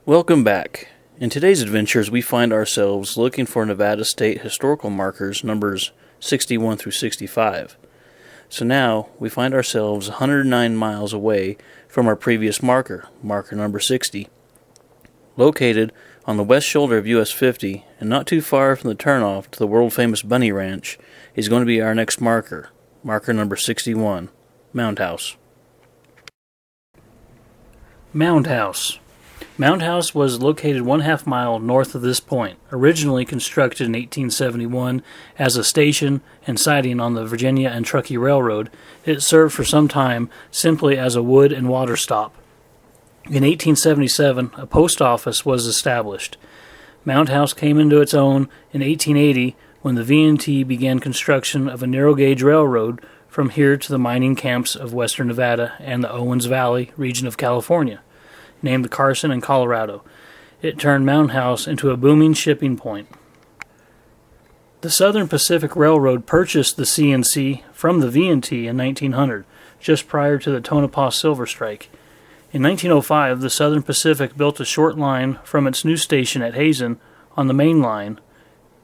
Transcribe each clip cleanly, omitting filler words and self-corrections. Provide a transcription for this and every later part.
Welcome back. In today's adventures, we find ourselves looking for Nevada State historical markers numbers 61 through 65. So now, we find ourselves 109 miles away from our previous marker number 60. Located on the west shoulder of US 50, and not too far from the turnoff to the world-famous Bunny Ranch, is going to be our next marker number 61, Mound House. Mound House. Mound House was located 1/2 mile north of this point, originally constructed in 1871 as a station and siding on the Virginia and Truckee Railroad. It served for some time simply as a wood and water stop. In 1877, a post office was established. Mound House came into its own in 1880 when the V&T began construction of a narrow-gauge railroad from here to the mining camps of western Nevada and the Owens Valley region of California, named Carson and Colorado. It turned Mound House into a booming shipping point. The Southern Pacific Railroad purchased the C&C from the V&T in 1900, just prior to the Tonopah Silver Strike. In 1905, the Southern Pacific built a short line from its new station at Hazen on the main line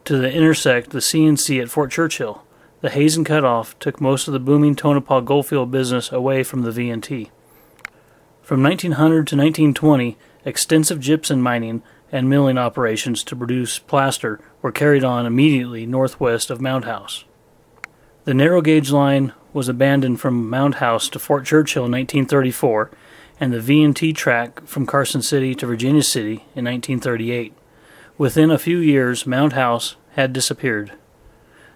to intersect the C&C at Fort Churchill. The Hazen cutoff took most of the booming Tonopah Goldfield business away from the V&T. From 1900 to 1920, extensive gypsum mining and milling operations to produce plaster were carried on immediately northwest of Mound House. The narrow gauge line was abandoned from Mound House to Fort Churchill in 1934, and the V&T track from Carson City to Virginia City in 1938. Within a few years, Mound House had disappeared.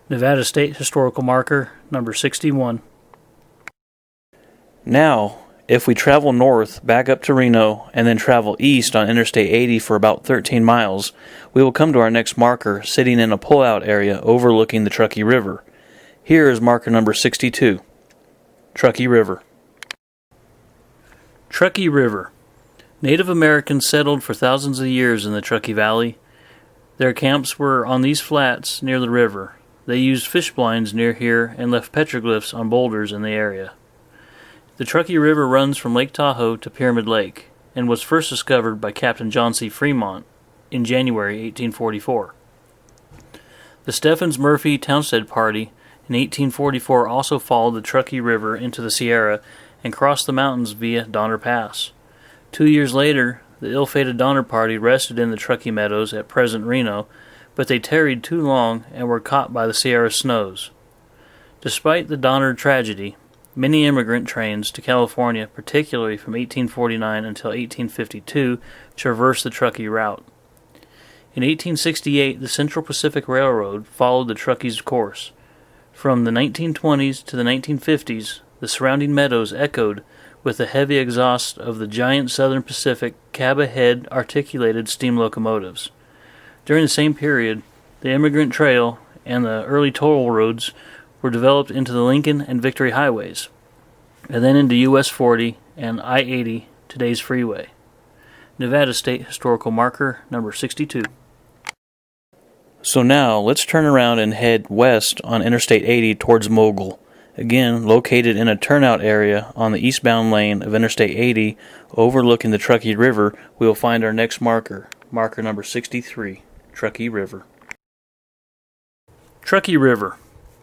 Nevada State Historical Marker, number 61. Now, if we travel north back up to Reno and then travel east on Interstate 80 for about 13 miles, we will come to our next marker sitting in a pullout area overlooking the Truckee River. Here is marker number 62, Truckee River. Truckee River. Native Americans settled for thousands of years in the Truckee Valley. Their camps were on these flats near the river. They used fish blinds near here and left petroglyphs on boulders in the area. The Truckee River runs from Lake Tahoe to Pyramid Lake and was first discovered by Captain John C. Fremont in January 1844. The Stephens-Murphy-Townsend Party in 1844 also followed the Truckee River into the Sierra and crossed the mountains via Donner Pass. 2 years later, the ill-fated Donner Party rested in the Truckee Meadows at present Reno, but they tarried too long and were caught by the Sierra snows. Despite the Donner tragedy, many immigrant trains to California, particularly from 1849 until 1852, traversed the Truckee route. In 1868, the Central Pacific Railroad followed the Truckee's course. From the 1920s to the 1950s, the surrounding meadows echoed with the heavy exhaust of the giant Southern Pacific cab-ahead articulated steam locomotives. During the same period, the Immigrant Trail and the early toll roads were developed into the Lincoln and Victory highways, and then into US 40 and I-80, today's freeway. Nevada State Historical Marker, number 62. So now, let's turn around and head west on Interstate 80 towards Mogul. Again, located in a turnout area on the eastbound lane of Interstate 80, overlooking the Truckee River, we will find our next marker number 63, Truckee River. Truckee River.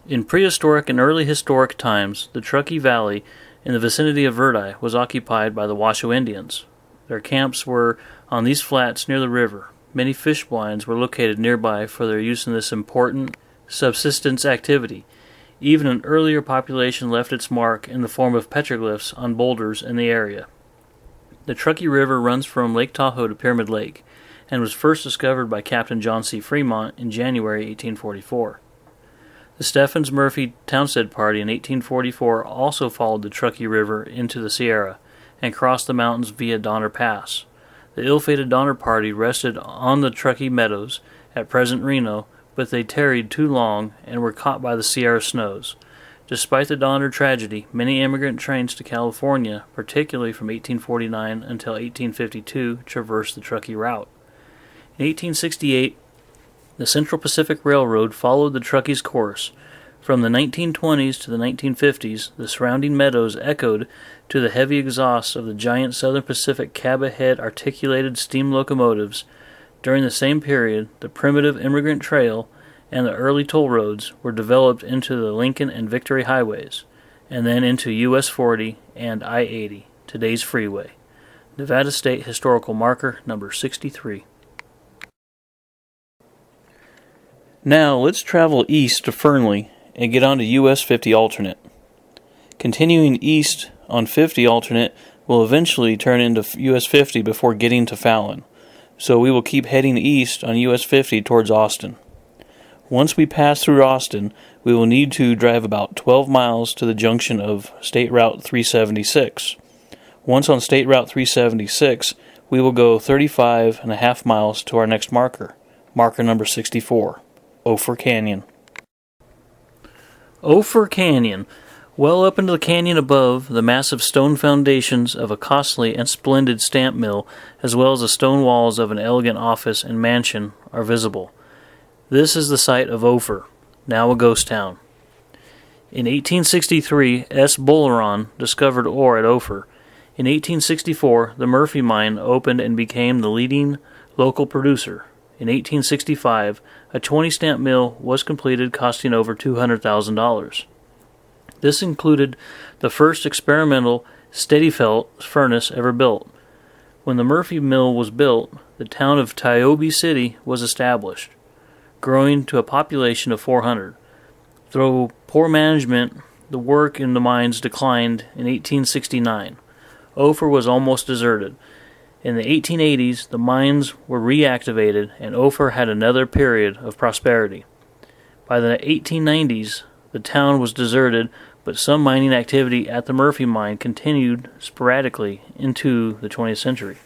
In prehistoric and early historic times, the Truckee Valley in the vicinity of Verdi was occupied by the Washoe Indians. Their camps were on these flats near the river. Many fish blinds were located nearby for their use in this important subsistence activity. Even an earlier population left its mark in the form of petroglyphs on boulders in the area. The Truckee River runs from Lake Tahoe to Pyramid Lake and was first discovered by Captain John C. Fremont in January 1844. The Stephens-Murphy-Townsend Party in 1844 also followed the Truckee River into the Sierra and crossed the mountains via Donner Pass. The ill-fated Donner Party rested on the Truckee Meadows at present Reno, but they tarried too long and were caught by the Sierra snows. Despite the Donner tragedy, many immigrant trains to California, particularly from 1849 until 1852, traversed the Truckee route. In 1868, the Central Pacific Railroad followed the Truckee's course, From the 1920s to the 1950s, the surrounding meadows echoed to the heavy exhausts of the giant Southern Pacific cab-ahead articulated steam locomotives. During the same period, the primitive immigrant trail and the early toll roads were developed into the Lincoln and Victory highways, and then into US 40 and I-80, today's freeway. Nevada State Historical Marker number 63. Now let's travel east to Fernley and get on to US 50 alternate. Continuing east on 50 alternate will eventually turn into US 50 before getting to Fallon, so we will keep heading east on US 50 towards Austin. Once we pass through Austin, we will need to drive about 12 miles to the junction of State Route 376. Once on State Route 376, we will go 35.5 miles to our next marker, marker number 64, Ophir Canyon. Ophir Canyon. Well up into the canyon above, the massive stone foundations of a costly and splendid stamp mill, as well as the stone walls of an elegant office and mansion, are visible. This is the site of Ophir, now a ghost town. In 1863, S. Bolaron discovered ore at Ophir. In 1864, the Murphy mine opened and became the leading local producer. In 1865, a 20-stamp mill was completed, costing over $200,000. This included the first experimental steady-felt furnace ever built. When the Murphy mill was built, the town of Tiobe City was established, growing to a population of 400. Through poor management, the work in the mines declined in 1869. Ophir was almost deserted. In the 1880s, the mines were reactivated, and Ophir had another period of prosperity. By the 1890s, the town was deserted, but some mining activity at the Murphy mine continued sporadically into the 20th century.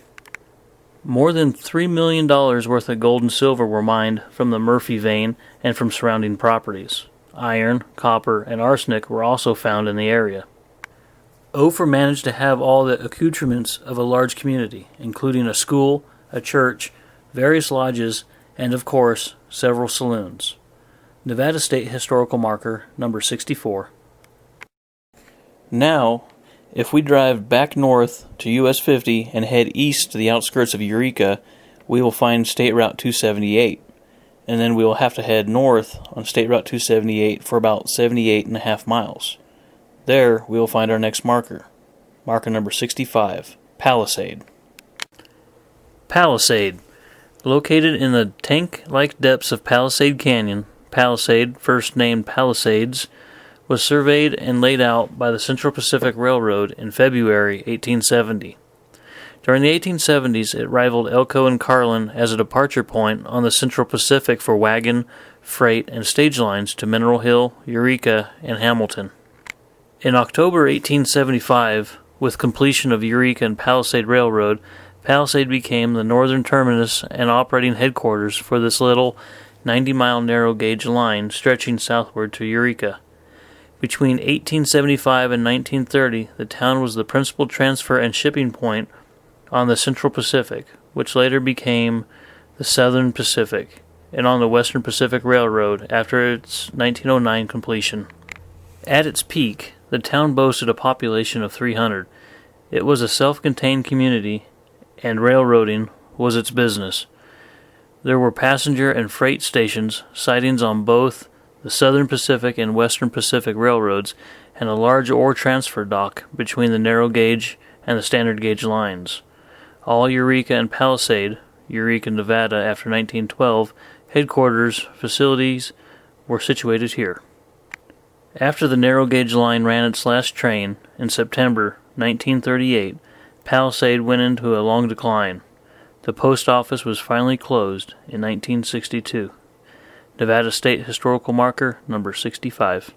More than $3 million worth of gold and silver were mined from the Murphy vein and from surrounding properties. Iron, copper, and arsenic were also found in the area. Ophir managed to have all the accoutrements of a large community, including a school, a church, various lodges, and, of course, several saloons. Nevada State Historical Marker, number 64. Now, if we drive back north to US 50 and head east to the outskirts of Eureka, we will find State Route 278, and then we will have to head north on State Route 278 for about 78.5 miles. There, we will find our next marker, marker number 65, Palisade. Palisade. Located in the tank-like depths of Palisade Canyon, Palisade, first named Palisades, was surveyed and laid out by the Central Pacific Railroad in February 1870. During the 1870s, it rivaled Elko and Carlin as a departure point on the Central Pacific for wagon, freight, and stage lines to Mineral Hill, Eureka, and Hamilton. In October 1875, with completion of Eureka and Palisade Railroad, Palisade became the northern terminus and operating headquarters for this little 90-mile narrow-gauge line stretching southward to Eureka. Between 1875 and 1930, the town was the principal transfer and shipping point on the Central Pacific, which later became the Southern Pacific, and on the Western Pacific Railroad after its 1909 completion. At its peak, the town boasted a population of 300. It was a self-contained community, and railroading was its business. There were passenger and freight stations, sidings on both the Southern Pacific and Western Pacific Railroads, and a large ore transfer dock between the narrow gauge and the standard gauge lines. All Eureka and Palisade, Eureka, Nevada after 1912, headquarters facilities were situated here. After the narrow gauge line ran its last train in September 1938, Palisade went into a long decline. The post office was finally closed in 1962. Nevada State Historical Marker, number 65.